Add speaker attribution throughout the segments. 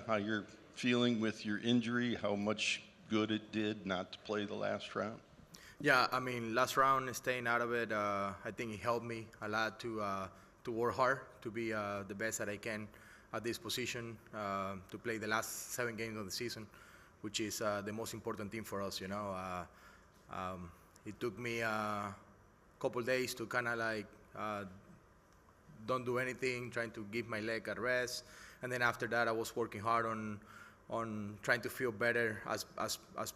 Speaker 1: how you're feeling with your injury, how much good it did not to play the last round?
Speaker 2: Yeah, I mean, last round, staying out of it, I think it helped me a lot to work hard, to be the best that I can at this position, to play the last 7 games of the season, which is the most important thing for us, you know. It took me a couple days to kind of like don't do anything, trying to give my leg a rest, and then after that, I was working hard on trying to feel better as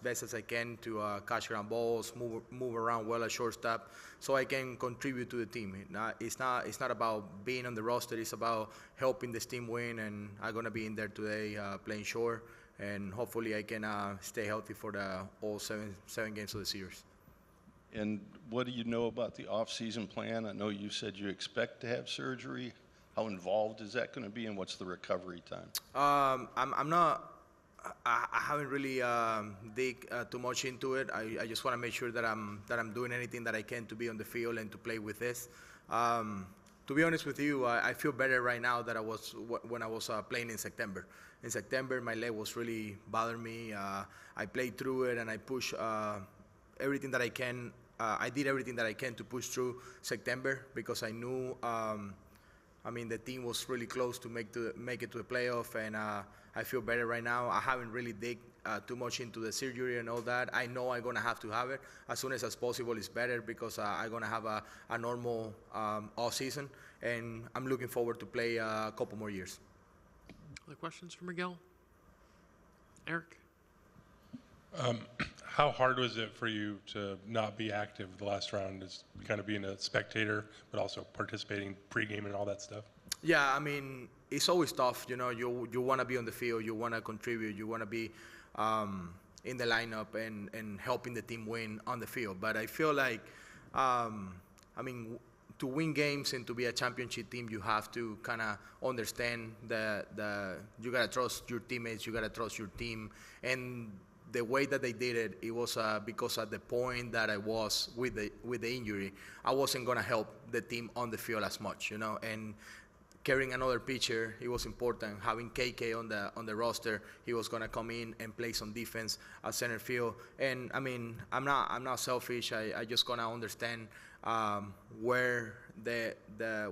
Speaker 2: best as I can to catch ground balls, move around well at shortstop, so I can contribute to the team. It's not about being on the roster. It's about helping this team win, and I'm gonna be in there today playing short, and hopefully I can stay healthy for all seven games of the series.
Speaker 1: And what do you know about the off-season plan? I know you said you expect to have surgery. How involved is that going to be, and what's the recovery time?
Speaker 2: I'm not. I haven't really dig too much into it. I just want to make sure that I'm doing anything that I can to be on the field and to play with this. To be honest with you, I feel better right now than I was when I was playing in September. In September, my leg was really bothering me. I played through it and I pushed everything that I can. I did everything that I can to push through September because I knew. I mean, the team was really close to make it to the playoff, and I feel better right now. I haven't really dig too much into the surgery and all that. I know I'm going to have to have it as soon as possible. It's better because I'm going to have a normal off season, and I'm looking forward to play a couple more years.
Speaker 3: Other questions for Miguel? Eric?
Speaker 4: How hard was it for you to not be active the last round, as kind of being a spectator, but also participating pregame and all that stuff?
Speaker 2: Yeah, I mean, it's always tough. You know, you want to be on the field, you want to contribute, you want to be in the lineup and helping the team win on the field. But I feel like, I mean, to win games and to be a championship team, you have to kind of understand that you got to trust your teammates, you got to trust your team. And the way that they did it, it was because at the point that I was with the injury, I wasn't going to help the team on the field as much, you know. And carrying another pitcher, it was important. Having KK on the roster, he was going to come in and play some defense at center field. And I mean, I'm not selfish. I just gonna understand where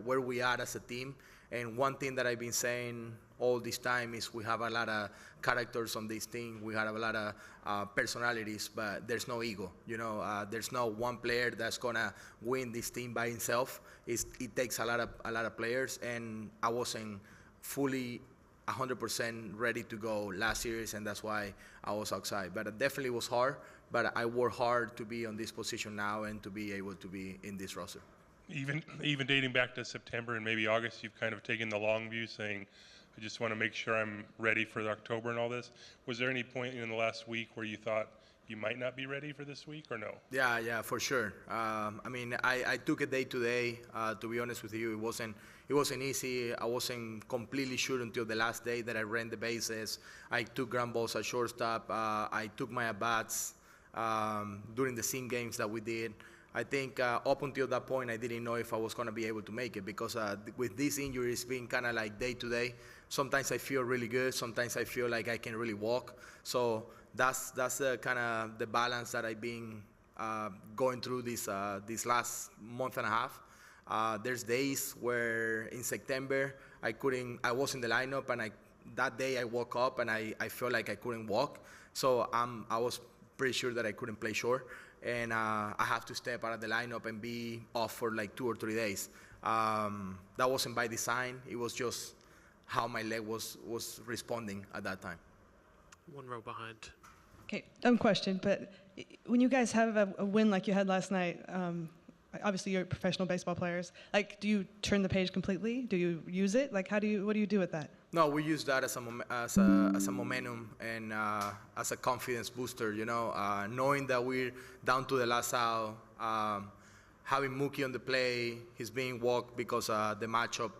Speaker 2: where we are as a team. And one thing that I've been saying all this time is we have a lot of characters on this team. We have a lot of personalities, but there's no ego. You know, there's no one player that's gonna win this team by himself. It takes a lot of players, and I wasn't fully 100% ready to go last series, and that's why I was outside. But it definitely was hard. But I worked hard to be on this position now and to be able to be in this roster.
Speaker 4: Even dating back to September and maybe August, you've kind of taken the long view, saying, I just want to make sure I'm ready for October and all this. Was there any point in the last week where you thought you might not be ready for this week, or no?
Speaker 2: Yeah, for sure. I mean, I took it day to day. To be honest with you, it wasn't easy. I wasn't completely sure until the last day that I ran the bases. I took ground balls at shortstop. I took my at-bats during the sim games that we did. I think up until that point, I didn't know if I was going to be able to make it because with these injuries being kind of like day to day, sometimes I feel really good. Sometimes I feel like I can really walk. So that's kind of the balance that I've been going through this last month and a half. There's days where in September I was in the lineup, and that day I woke up and I felt like I couldn't walk. So I was pretty sure that I couldn't play short. And I have to step out of the lineup and be off for like 2 or 3 days. That wasn't by design. It was just how my leg was responding at that time.
Speaker 3: One row behind.
Speaker 5: Okay, dumb question, but when you guys have a win like you had last night, obviously you're professional baseball players. Like, do you turn the page completely? Do you use it? Like, what do you do with that?
Speaker 2: No, we use that as a momentum and as a confidence booster. You know, knowing that we're down to the last out, having Mookie on the play, he's being walked because the matchup,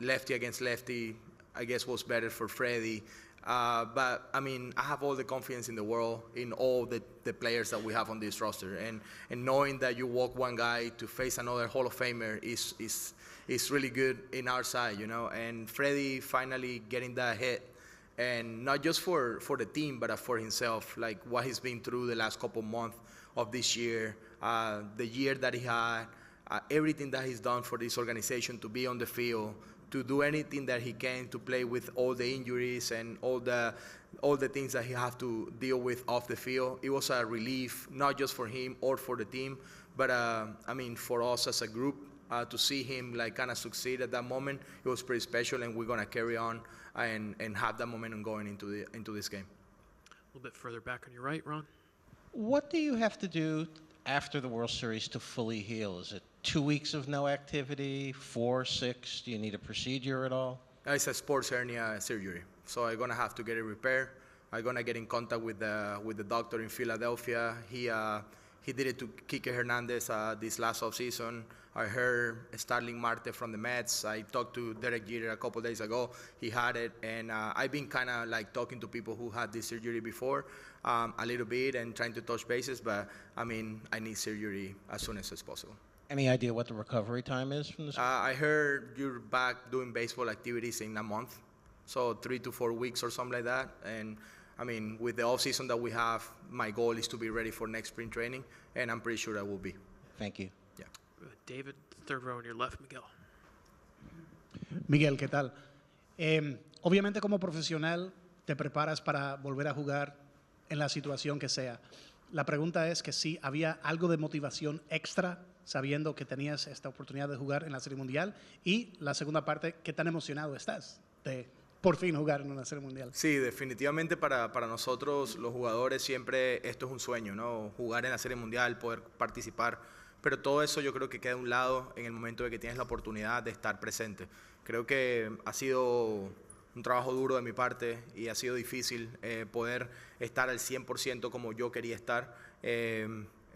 Speaker 2: lefty against lefty, I guess was better for Freddie. But I mean, I have all the confidence in the world in all the players that we have on this roster, and knowing that you walk one guy to face another Hall of Famer is really good in our side, you know. And Freddie finally getting that hit and not just for the team, but for himself, like what he's been through the last couple months of this year, the year that he had, everything that he's done for this organization to be on the field, to do anything that he can to play with all the injuries and all the things that he have to deal with off the field. It was a relief, not just for him or for the team, but I mean for us as a group. To see him like kind of succeed at that moment, it was pretty special, and we're gonna carry on and have that momentum going into this game.
Speaker 3: A little bit further back on your right, Ron.
Speaker 6: What do you have to do after the World Series to fully heal? Is it 2 weeks of no activity, 4, 6? Do you need a procedure at all?
Speaker 2: It's a sports hernia surgery, so I'm gonna have to get it repaired. I'm gonna get in contact with the doctor in Philadelphia. He did it to Kike Hernandez this last offseason. I heard Starling Marte from the Mets. I talked to Derek Jeter a couple days ago. He had it, and I've been kind of like talking to people who had this surgery before a little bit and trying to touch bases, but I mean, I need surgery as soon as possible.
Speaker 6: Any idea what the recovery time is from this?
Speaker 2: I heard you're back doing baseball activities in a month, so 3 to 4 weeks or something like that. And I mean, with the off season that we have, my goal is to be ready for next spring training, and I'm pretty sure I will be.
Speaker 6: Thank you.
Speaker 2: Yeah.
Speaker 3: David, third row on your left, Miguel.
Speaker 7: Miguel, ¿qué tal? Obviamente como profesional te preparas para volver a jugar en la situación que sea. La pregunta es que si había algo de motivación extra sabiendo que tenías esta oportunidad de jugar en la Serie Mundial, y la segunda parte, ¿qué tan emocionado estás de por fin jugar en una Serie Mundial?
Speaker 2: Sí, definitivamente para nosotros los jugadores siempre esto es un sueño, ¿no? Jugar en la Serie Mundial, poder participar, pero todo eso yo creo que queda a un lado en el momento de que tienes la oportunidad de estar presente. Creo que ha sido un trabajo duro de mi parte y ha sido difícil poder estar al 100% como yo quería estar.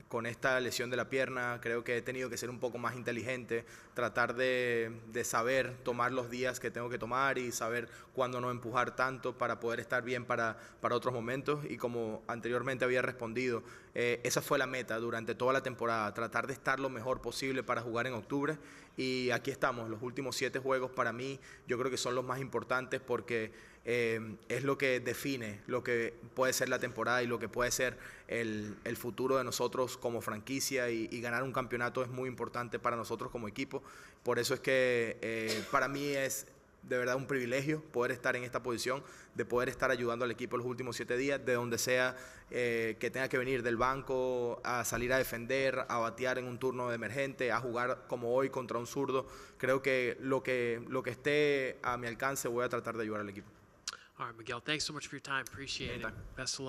Speaker 2: Con esta lesión de la pierna, creo que he tenido que ser un poco más inteligente, tratar de saber tomar los días que tengo que tomar y saber cuándo no empujar tanto para poder estar bien para otros momentos. Y como anteriormente había respondido, esa fue la meta durante toda la temporada, tratar de estar lo mejor posible para jugar en octubre. Y aquí estamos, los últimos 7 juegos para mí yo creo que son los más importantes porque es lo que define lo que puede ser la temporada y lo que puede ser el futuro de nosotros como franquicia, y ganar un campeonato es muy importante para nosotros como equipo. Por eso es que para mí es de verdad un privilegio poder estar en esta posición, de poder estar ayudando al equipo los últimos 7 días, de donde sea que tenga que venir del banco, a salir a defender, a batear en un turno de emergente, a jugar como hoy contra un zurdo. Creo que lo que esté a mi alcance voy a tratar de ayudar al equipo.
Speaker 3: All right, Miguel, thanks so much for your time. Appreciate it.
Speaker 2: Anytime.
Speaker 3: Best of luck.